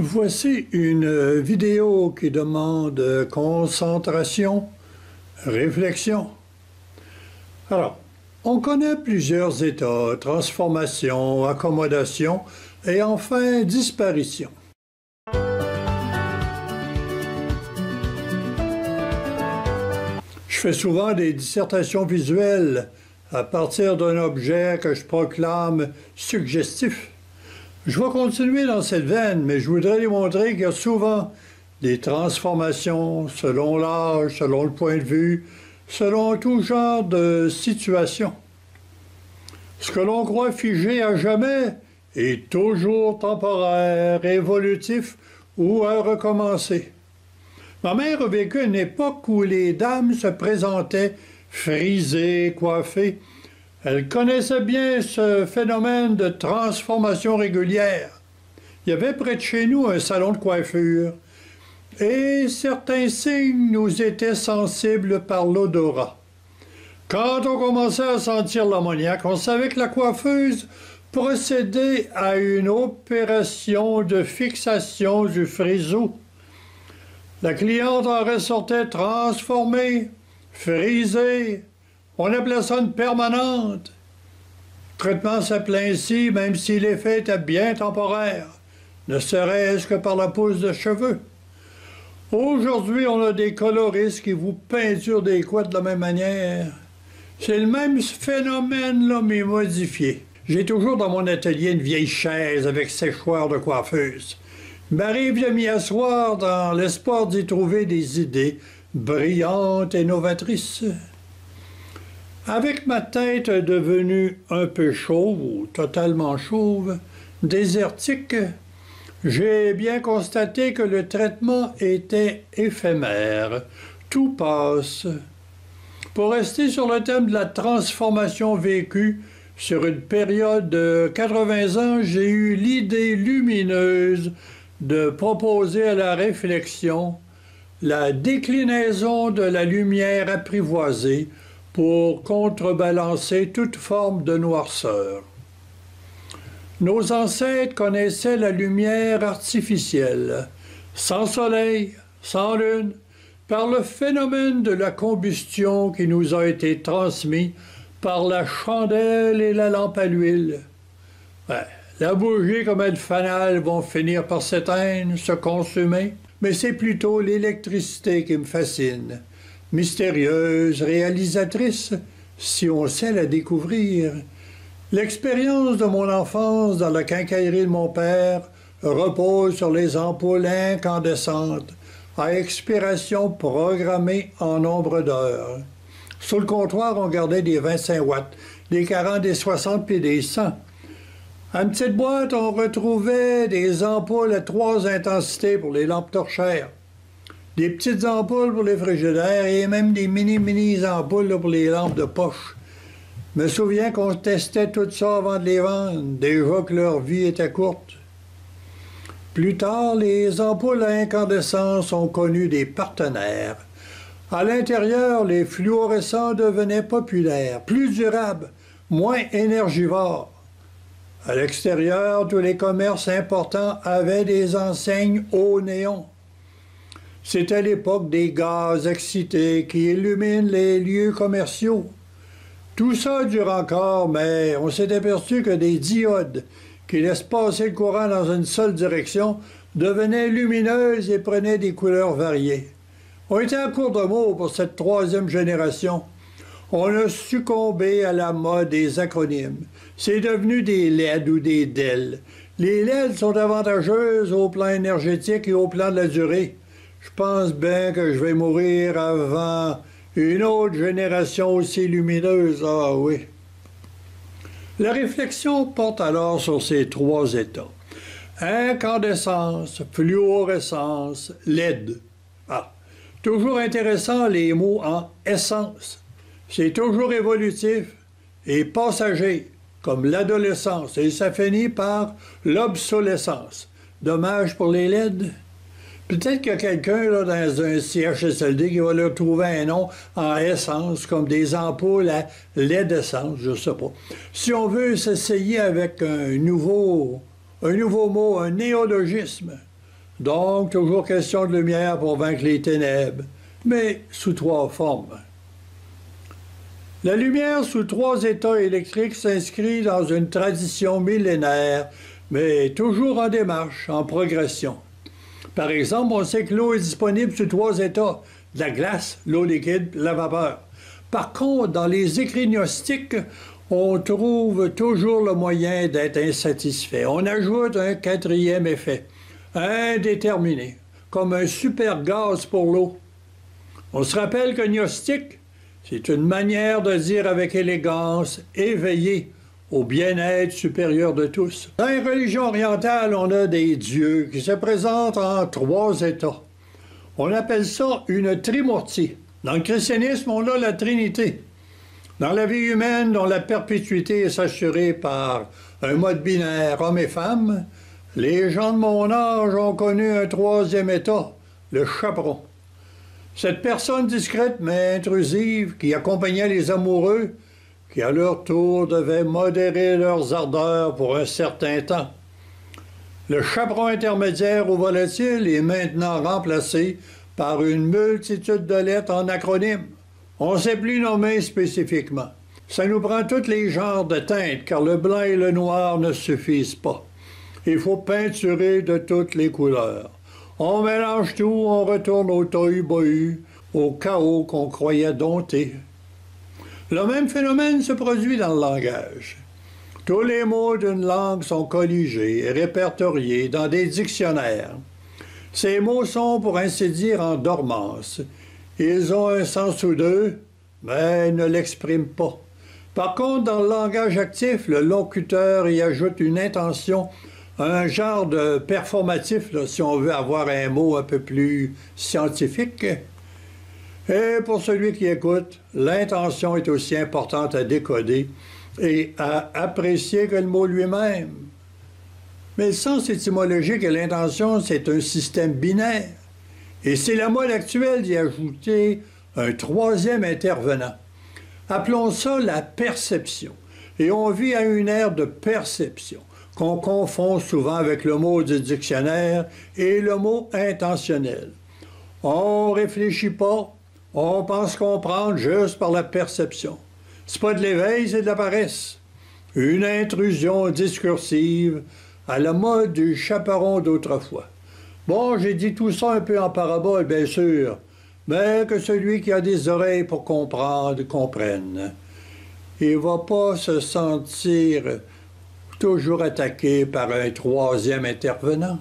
Voici une vidéo qui demande concentration, réflexion. Alors, on connaît plusieurs états, transformation, accommodation et enfin disparition. Je fais souvent des dissertations visuelles à partir d'un objet que je proclame suggestif. Je vais continuer dans cette veine, mais je voudrais démontrer qu'il y a souvent des transformations selon l'âge, selon le point de vue, selon tout genre de situation. Ce que l'on croit figé à jamais est toujours temporaire, évolutif ou à recommencer. Ma mère a vécu une époque où les dames se présentaient frisées, coiffées. Elle connaissait bien ce phénomène de transformation régulière. Il y avait près de chez nous un salon de coiffure et certains signes nous étaient sensibles par l'odorat. Quand on commençait à sentir l'ammoniaque, on savait que la coiffeuse procédait à une opération de fixation du frisou. La cliente en ressortait transformée, frisée. On appelait ça une permanente. Le traitement s'appelait ainsi, même si l'effet était bien temporaire, ne serait-ce que par la pousse de cheveux. Aujourd'hui, on a des coloristes qui vous peinturent des couettes de la même manière. C'est le même phénomène, là, mais modifié. J'ai toujours dans mon atelier une vieille chaise avec séchoir de coiffeuse. Il m'arrive de m'y asseoir dans l'espoir d'y trouver des idées brillantes et novatrices. Avec ma tête devenue un peu chauve, ou totalement chauve, désertique, j'ai bien constaté que le traitement était éphémère. Tout passe. Pour rester sur le thème de la transformation vécue, sur une période de 80 ans, j'ai eu l'idée lumineuse de proposer à la réflexion la déclinaison de la lumière apprivoisée pour contrebalancer toute forme de noirceur. Nos ancêtres connaissaient la lumière artificielle, sans soleil, sans lune, par le phénomène de la combustion qui nous a été transmis par la chandelle et la lampe à l'huile. La bougie comme le fanal vont finir par s'éteindre, se consumer, mais c'est plutôt l'électricité qui me fascine. Mystérieuse, réalisatrice, si on sait la découvrir. L'expérience de mon enfance dans la quincaillerie de mon père repose sur les ampoules incandescentes, à expiration programmée en nombre d'heures. Sur le comptoir, on gardait des 25 watts, des 40, des 60 puis des 100. À une petite boîte, on retrouvait des ampoules à 3 intensités pour les lampes torchères, des petites ampoules pour les frigidaires et même des mini ampoules là, pour les lampes de poche. Je me souviens qu'on testait tout ça avant de les vendre, déjà que leur vie était courte. Plus tard, les ampoules à incandescence ont connu des partenaires. À l'intérieur, les fluorescents devenaient populaires, plus durables, moins énergivores. À l'extérieur, tous les commerces importants avaient des enseignes au néon. C'était l'époque des gaz excités qui illuminent les lieux commerciaux. Tout ça dure encore, mais on s'est aperçu que des diodes qui laissent passer le courant dans une seule direction devenaient lumineuses et prenaient des couleurs variées. On était en cours de mots pour cette 3e génération. On a succombé à la mode des acronymes. C'est devenu des LED ou des DEL. Les LED sont avantageuses au plan énergétique et au plan de la durée. Je pense bien que je vais mourir avant une autre génération aussi lumineuse, ah oui. La réflexion porte alors sur ces 3 états. Incandescence, fluorescence, LED. Toujours intéressant les mots en essence. C'est toujours évolutif et passager, comme l'adolescence, et ça finit par l'obsolescence. Dommage pour les LED. Peut-être qu'il y a quelqu'un là, dans un CHSLD qui va leur trouver un nom en essence, comme des ampoules à LED essence, je ne sais pas. Si on veut s'essayer avec un nouveau mot, un néologisme, Donc, toujours question de lumière pour vaincre les ténèbres, mais sous 3 formes. La lumière sous 3 états électriques s'inscrit dans une tradition millénaire, mais toujours en démarche, en progression. Par exemple, on sait que l'eau est disponible sous 3 états, la glace, l'eau liquide, la vapeur. Par contre, dans les écrits gnostiques, on trouve toujours le moyen d'être insatisfait. On ajoute un 4e effet, indéterminé, comme un super gaz pour l'eau. On se rappelle que gnostique, c'est une manière de dire avec élégance, éveillé au bien-être supérieur de tous. Dans les religions orientales, on a des dieux qui se présentent en 3 états. On appelle ça une trimurti. Dans le christianisme, on a la Trinité. Dans la vie humaine, dont la perpétuité est assurée par un mode binaire homme et femme, les gens de mon âge ont connu un 3e état, le chaperon. Cette personne discrète mais intrusive qui accompagnait les amoureux, qui à leur tour devaient modérer leurs ardeurs pour un certain temps. Le chaperon intermédiaire ou volatile est maintenant remplacé par une multitude de lettres en acronyme. On ne sait plus nommer spécifiquement. Ça nous prend tous les genres de teintes, car le blanc et le noir ne suffisent pas. Il faut peinturer de toutes les couleurs. On mélange tout, on retourne au tohu-bohu, au chaos qu'on croyait dompter. Le même phénomène se produit dans le langage. Tous les mots d'une langue sont colligés et répertoriés dans des dictionnaires. Ces mots sont, pour ainsi dire, en dormance. Ils ont un sens ou deux, mais ne l'expriment pas. Par contre, dans le langage actif, le locuteur y ajoute une intention, un genre de performatif, là, si on veut avoir un mot un peu plus scientifique. Et pour celui qui écoute, l'intention est aussi importante à décoder et à apprécier que le mot lui-même. Mais le sens étymologique et l'intention, c'est un système binaire. Et c'est la mode actuelle d'y ajouter un 3e intervenant. Appelons ça la perception. Et on vit à une ère de perception, qu'on confond souvent avec le mot du dictionnaire et le mot intentionnel. On réfléchit pas, on pense comprendre juste par la perception. C'est pas de l'éveil, c'est de la paresse. Une intrusion discursive à la mode du chaperon d'autrefois. Bon, j'ai dit tout ça un peu en parabole, bien sûr, mais que celui qui a des oreilles pour comprendre, comprenne. Il ne va pas se sentir toujours attaqué par un 3e intervenant.